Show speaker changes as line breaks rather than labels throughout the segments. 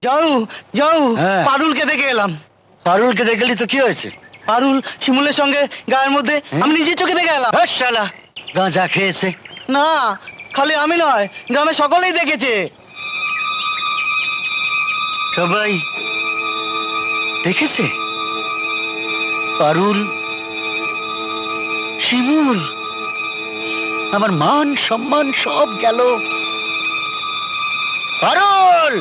যাও যাও,
হ্যাঁ।
পারুলকে দেখে এলাম।
পারুলকে দেখলি তো কি হয়েছে?
পারুল শিমুলের সঙ্গে গায়ের মধ্যে, আমি নিজের চোখে দেখে এলাম।
হ্যাঁ শালা, গাঁজা খেয়েছে।
না, খালি আমি নয়, গ্রামে সকলেই দেখেছে।
সবাই দেখেছে? পারুল, শিমুল, আমার মান সম্মান সব গেল। পারুল!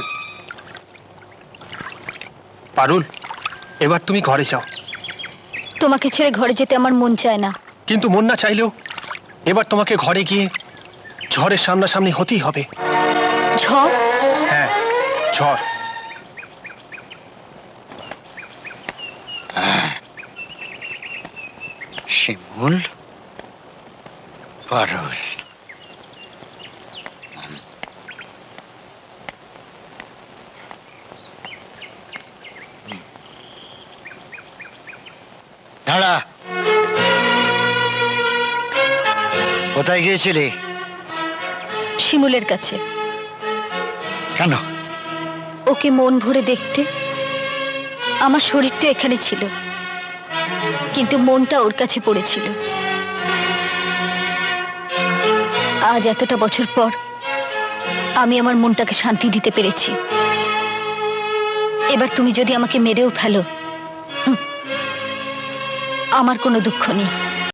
পারুল, এবার তুমি ঘরে যাও।
তোমাকে ছেড়ে ঘরে যেতে আমার মন চায় না।
কিন্তু মন না চাইলেও এবার তোমাকে ঘরে গিয়ে ঝড়ের সামনাসামনি হতেই হবে।
ঝড়?
হ্যাঁ, ঝড়।
শিমুল, পারুল, দাঁড়া। কোথায় গিয়েছিলি?
শিমুলের কাছে।
কেন?
ওকে মন ভরে দেখতে। আমার শরীরটা এখানে ছিল, কিন্তু মনটা ওর কাছে পড়েছিল। আজ এতটা বছর পর আমি আমার মনটাকে শান্তি দিতে পেরেছি। এবার তুমি যদি আমাকে মেরেও ফেলো, আমার কোনো দুঃখ নেই।